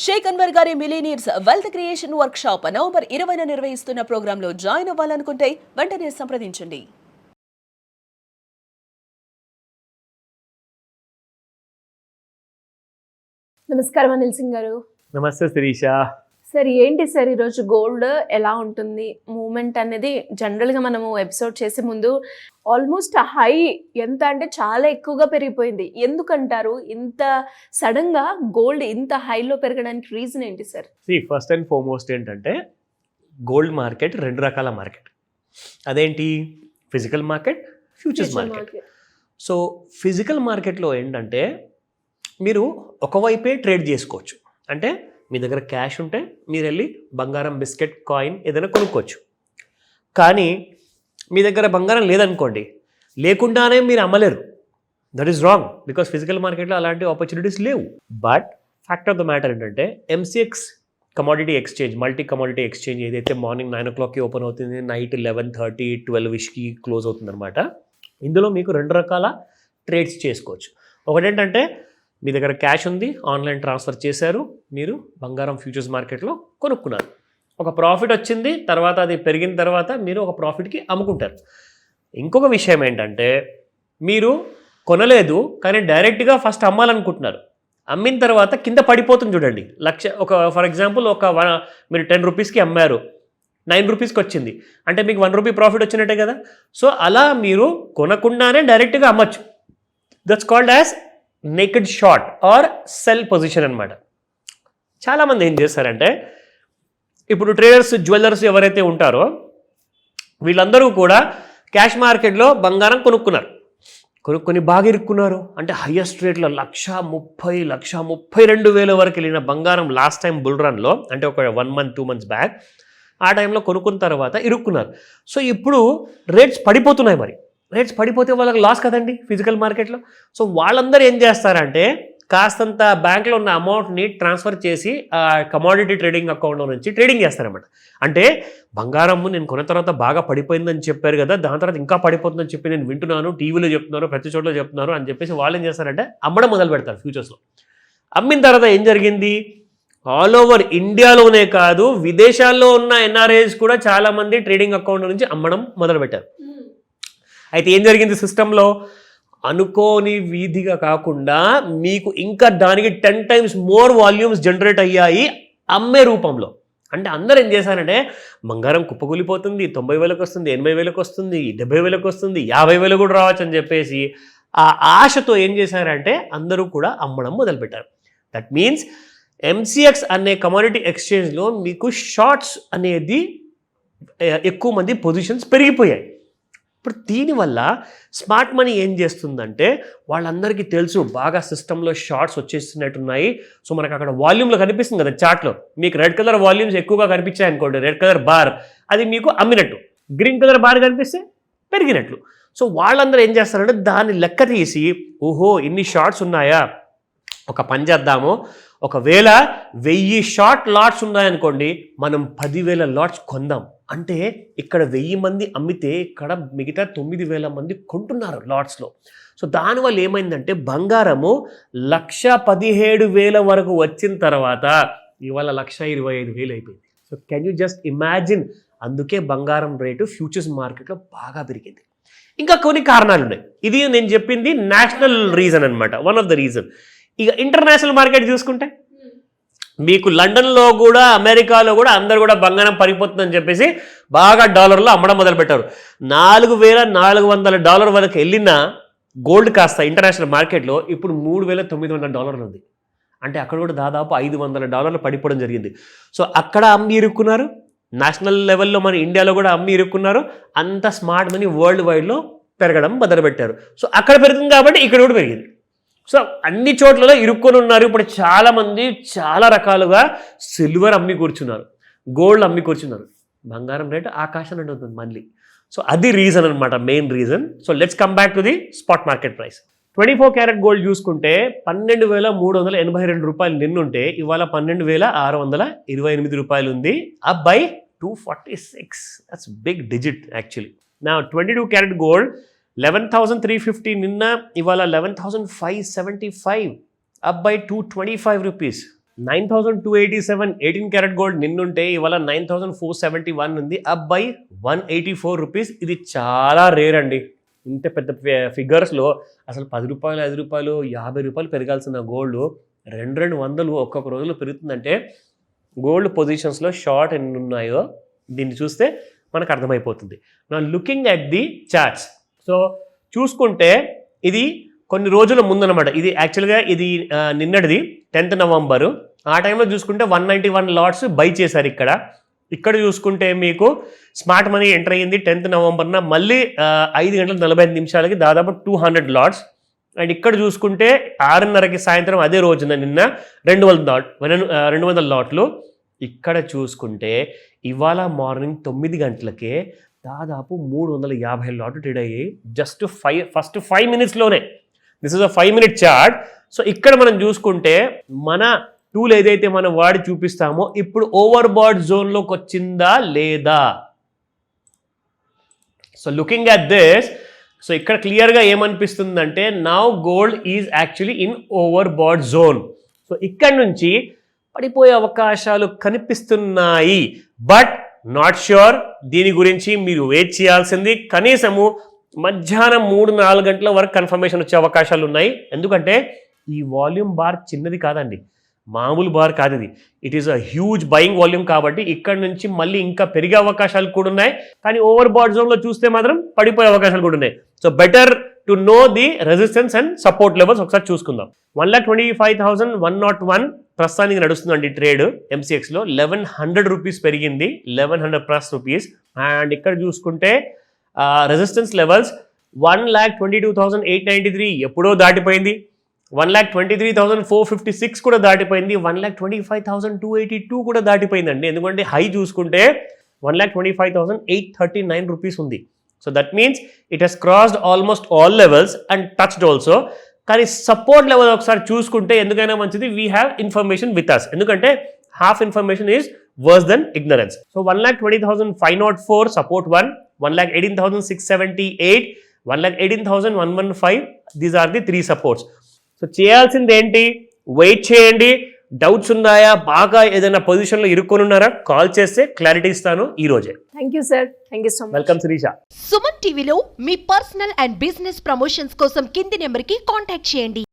షేక్ అన్వర్ గారి millionaires wealth creation workshop November 20న నిర్వహిస్తున్న ప్రోగ్రాంలో జాయిన్ అవ్వాలనుకుంటే వెంటనే సంప్రదించండి. నమస్కారం అనిల్ సింగ్ గారు. నమస్తే శిరీష. సార్ ఏంటి సార్ ఈరోజు గోల్డ్ ఎలా ఉంటుంది మూమెంట్ అనేది? జనరల్గా మనము ఎపిసోడ్ చేసే ముందు ఆల్మోస్ట్ హై ఎంత అంటే చాలా ఎక్కువగా పెరిగిపోయింది. ఎందుకంటారు ఇంత సడన్గా గోల్డ్ ఇంత హైలో పెరగడానికి రీజన్ ఏంటి సార్? ఫస్ట్ అండ్ ఫార్మోస్ట్ ఏంటంటే గోల్డ్ మార్కెట్ రెండు రకాల మార్కెట్. అదేంటి? Physical market, futures market. So physical మార్కెట్లో ఏంటంటే మీరు ఒకవైపే ట్రేడ్ చేసుకోవచ్చు. అంటే మీ దగ్గర క్యాష్ ఉంటే మీరు వెళ్ళి బంగారం, బిస్కెట్, కాయిన్ ఏదైనా కొనుక్కోవచ్చు. కానీ మీ దగ్గర బంగారం లేదనుకోండి, లేకుండానే మీరు అమ్మలేరు. That is wrong, because physical మార్కెట్లో అలాంటి ఆపర్చునిటీస్ లేవు. But fact of the matter ఏంటంటే MCX commodity exchange, multi commodity exchange ఏదైతే మార్నింగ్ 9 o'clockకి ఓపెన్ అవుతుంది, నైట్ 11:30, 12-ish క్లోజ్ అవుతుంది అనమాట. ఇందులో మీకు రెండు రకాల ట్రేడ్స్ చేసుకోవచ్చు. ఒకటేంటంటే మీ దగ్గర క్యాష్ ఉంది, ఆన్లైన్ ట్రాన్స్ఫర్ చేశారు, మీరు బంగారం ఫ్యూచర్స్ మార్కెట్లో కొనుక్కున్నారు, ఒక ప్రాఫిట్ వచ్చింది, తర్వాత అది పెరిగిన తర్వాత మీరు ఒక ప్రాఫిట్కి అమ్ముకుంటారు. ఇంకొక విషయం ఏంటంటే మీరు కొనలేదు కానీ డైరెక్ట్గా ఫస్ట్ అమ్మాలనుకుంటున్నారు. అమ్మిన తర్వాత కింద పడిపోతుంది చూడండి. ఫర్ ఎగ్జాంపుల్ మీరు 10 రూపీస్కి అమ్మారు, 9 రూపీస్కి వచ్చింది అంటే మీకు 1 రూపీ ప్రాఫిట్ వచ్చినట్టే కదా. సో అలా మీరు కొనకుండానే డైరెక్ట్గా అమ్మచ్చు. That's called as naked short or sell position అనమాట. చాలామంది ఏం చేస్తారంటే ఇప్పుడు ట్రేడర్స్, జ్యువెలర్స్ ఎవరైతే ఉంటారో వీళ్ళందరూ కూడా క్యాష్ మార్కెట్లో బంగారం కొనుక్కొని బాగా ఇరుక్కున్నారు. అంటే హయ్యెస్ట్ రేట్లో 1,30,1,32,000 వరకు వెళ్ళిన బంగారం లాస్ట్ టైం బుల్ రన్లో, అంటే ఒక 1 month 2 months బ్యాక్ ఆ టైంలో కొనుక్కున్న తర్వాత ఇరుక్కున్నారు. సో ఇప్పుడు రేట్స్ పడిపోతున్నాయి. మరి రేట్స్ పడిపోతే వాళ్ళకి లాస్ కదండి ఫిజికల్ మార్కెట్లో. సో వాళ్ళందరూ ఏం చేస్తారంటే కాస్తంత బ్యాంక్లో ఉన్న అమౌంట్ని ట్రాన్స్ఫర్ చేసి ఆ కమోడిటీ ట్రేడింగ్ అకౌంట్లో నుంచి ట్రేడింగ్ చేస్తారన్నమాట. అంటే బంగారం నేను కొన్న తర్వాత బాగా పడిపోయిందని చెప్పారు కదా, దాని తర్వాత ఇంకా పడిపోతుందని చెప్పి నేను వింటున్నాను, టీవీలో చెప్తున్నారు, ప్రతి చోట్ల చెప్తున్నారు అని చెప్పేసి వాళ్ళు ఏం చేస్తారంటే అమ్మడం మొదలు పెడతారు ఫ్యూచర్స్లో. అమ్మిన తర్వాత ఏం జరిగింది? ఆల్ ఓవర్ ఇండియాలోనే కాదు విదేశాల్లో ఉన్న NRIs కూడా చాలామంది ట్రేడింగ్ అకౌంట్ నుంచి అమ్మడం మొదలుపెట్టారు. అయితే ఏం జరిగింది సిస్టంలో? అనుకోని వీధిగా కాకుండా మీకు ఇంకా దానికి 10 times మోర్ వాల్యూమ్స్ జనరేట్ అయ్యాయి అమ్మే రూపంలో. అంటే అందరూ ఏం చేశారంటే బంగారం కుప్పకూలిపోతుంది, 90,000కి వస్తుంది, 80,000కి వస్తుంది, 70,000కి వస్తుంది, 50,000 కూడా రావచ్చు అని చెప్పేసి ఆ ఆశతో ఏం చేశారంటే అందరూ కూడా అమ్మడం మొదలుపెట్టారు. దట్ మీన్స్ MCX అనే కమోడిటీ ఎక్స్చేంజ్లో మీకు షార్ట్స్ అనేది ఎక్కువ మంది పొజిషన్స్ పెరిగిపోయాయి. ఇప్పుడు దీనివల్ల స్మార్ట్ మనీ ఏం చేస్తుందంటే వాళ్ళందరికీ తెలుసు బాగా సిస్టంలో షార్ట్స్ వచ్చేసినట్టున్నాయి. సో మనకు అక్కడ వాల్యూమ్లో కనిపిస్తుంది కదా చార్ట్లో, మీకు రెడ్ కలర్ వాల్యూమ్స్ ఎక్కువగా కనిపించాయి అనుకోండి, రెడ్ కలర్ బార్ అది మీకు అమ్మినట్టు, గ్రీన్ కలర్ బార్ కనిపిస్తే పెరిగినట్లు. సో వాళ్ళందరూ ఏం చేస్తారంటే దాన్ని లెక్క తీసి ఓహో ఇన్ని షార్ట్స్ ఉన్నాయా, ఒక పని చేద్దాము, ఒకవేళ 1000 షార్ట్ లాట్స్ ఉన్నాయనుకోండి మనం 10,000 లాట్స్ కొందాం. అంటే ఇక్కడ 1000 మంది అమ్మితే ఇక్కడ మిగతా 9,000 మంది కొంటున్నారు లాట్స్లో. సో దానివల్ల ఏమైందంటే బంగారము 1,17,000 వరకు వచ్చిన తర్వాత ఇవాళ 1,25,000 అయిపోయింది. So can you just imagine? అందుకే బంగారం రేటు ఫ్యూచర్స్ మార్కెట్లో బాగా పెరిగింది. ఇంకా కొన్ని కారణాలు ఉన్నాయి. ఇది నేను చెప్పింది నేషనల్ రీజన్ అనమాట, వన్ ఆఫ్ ద రీజన్. ఇక ఇంటర్నేషనల్ మార్కెట్ చూసుకుంటే మీకు లండన్లో కూడా, అమెరికాలో కూడా అందరు కూడా బంగారం పడిపోతుందని చెప్పేసి బాగా డాలర్లో అమ్మడం మొదలుపెట్టారు. $4,400 వరకు వెళ్ళిన గోల్డ్ కాస్త ఇంటర్నేషనల్ మార్కెట్లో ఇప్పుడు $3,900 ఉంది. అంటే అక్కడ కూడా దాదాపు $500 పడిపోవడం జరిగింది. సో అక్కడ అమ్మి ఇరుక్కున్నారు, నేషనల్ లెవెల్లో మన ఇండియాలో కూడా అమ్మి ఇరుక్కున్నారు. అంత స్మార్ట్ మనీ వరల్డ్ వైడ్లో పెరగడం మొదలుపెట్టారు. సో అక్కడ పెరిగింది కాబట్టి ఇక్కడ కూడా పెరిగింది. సో అన్ని చోట్లలో ఇరుక్కొని ఉన్నారు. ఇప్పుడు చాలామంది చాలా రకాలుగా సిల్వర్ అమ్మి కూర్చున్నారు, గోల్డ్ అమ్మి కూర్చున్నారు. బంగారం రేటు ఆకాశం ఉంటుంది మళ్ళీ. సో అది రీజన్ అనమాట, main reason. So let's come back to the spot market price. 24 carat gold చూసుకుంటే 12,382 రూపాయలు నిన్నుంటే ఇవాళ 12,628 రూపాయలు ఉంది, up by 246. That's big digit actually. నా 22 క్యారెట్ గోల్డ్ 11,350 నిన్న, ఇవాళ 11,575, up by 225 rupees. 9,287 18 carat gold నిన్నుంటే ఇవాళ 9,471 ఉంది, అప్ బై 184 రూపీస్. ఇది చాలా రేర్ అండి. ఇంత పెద్ద ఫిగర్స్లో అసలు 10 రూపాయలు 5 రూపాయలు 50 రూపాయలు పెరగాల్సిన గోల్డ్ 200 ఒక్కొక్క రోజులో పెరుగుతుందంటే గోల్డ్ పొజిషన్స్లో షార్ట్ ఎన్ని ఉన్నాయో దీన్ని చూస్తే మనకు అర్థమైపోతుంది. నా looking at the charts, so చూసుకుంటే ఇది కొన్ని రోజుల ముందనమాట. ఇది యాక్చువల్గా ఇది నిన్నటిది 10th నవంబర్. ఆ టైంలో చూసుకుంటే 191 లాట్స్ బై చేశారు. ఇక్కడ చూసుకుంటే మీకు స్మార్ట్ మనీ ఎంటర్ అయ్యింది 10th నవంబర్న, మళ్ళీ 5:45 దాదాపు 200 లాట్స్. అండ్ ఇక్కడ చూసుకుంటే 6:30కి సాయంత్రం అదే రోజున నిన్న 200 లాట్లు. ఇక్కడ చూసుకుంటే ఇవాళ మార్నింగ్ 9 గంటలకే దాదాపు 350 లాట్లు ట్రేడ్ అయ్యాయి జస్ట్ ఫస్ట్ 5 మినిట్స్లోనే. This is a 5-minute chart. So ఇక్కడ మనం చూసుకుంటే మన టూల్ ఏదైతే మనం వాడి చూపిస్తామో ఇప్పుడు ఓవర్ బాట్ జోన్లోకి వచ్చిందా లేదా. So looking at this, so ఇక్కడ క్లియర్గా ఏమనిపిస్తుందంటే now gold is actually in overbought zone. So ఇక్కడ నుంచి పడిపోయే అవకాశాలు కనిపిస్తున్నాయి, బట్ నాట్ ష్యూర్. దీని గురించి మీరు వెయిట్ చేయాల్సింది. కనీసము మధ్యాహ్నం 3-4 గంటల వరకు కన్ఫర్మేషన్ వచ్చే అవకాశాలు ఉన్నాయి. ఎందుకంటే ఈ వాల్యూమ్ బార్ చిన్నది కాదండి, మామూలు బార్ కాదు ఇది. It is a huge buying volume కాబట్టి ఇక్కడ నుంచి మళ్ళీ ఇంకా పెరిగే అవకాశాలు కూడా ఉన్నాయి. కానీ ఓవర్ బాట్ జోన్లో చూస్తే మాత్రం పడిపోయే అవకాశాలు కూడా ఉన్నాయి. So better to know the resistance and support levels ఒకసారి చూసుకుందాం. 1,25,101 ప్రస్తుతానికి నడుస్తుందండి ట్రేడ్. MCXలో 1,100 రూపీస్ పెరిగింది, 1,100+ రూపీస్. అండ్ ఇక్కడ చూసుకుంటే రెసిస్టెన్స్ లెవెల్స్ 1,22,893 ఎప్పుడో దాటిపోయింది, 1,23,456 కూడా దాటిపోయింది, 1,25,282 కూడా దాటిపోయిందండి. ఎందుకంటే హై చూసుకుంటే 1,25,839 రూపీస్ ఉంది. So that means it has crossed almost all levels and touched also. కానీ సపోర్ట్ లెవెల్ ఒకసారి చూసుకుంటే ఎందుకైనా మంచిది, we have information with us. ఎందుకంటే half information is worse than ignorance. So 1,20,504 support 1, 1,18,678, 1,18,115. These are the 3 supports. So చేయాల్సింది ఏంటి, wait చేయండి. Doubts ఉన్నాయా, బాగా ఏదైనా పొజిషన్లో ఇరుక్కొని ఉన్నారా, కాల్ చేస్తే క్లారిటీ ఇస్తాను ఈ రోజే. Thank you sir, thank you so much. Welcome Sirisha. Suman టీవీలో మీ పర్సనల్ అండ్ బిజినెస్ ప్రమోషన్స్ కోసం కింది నెంబర్కి కాంటాక్ట్ చేయండి.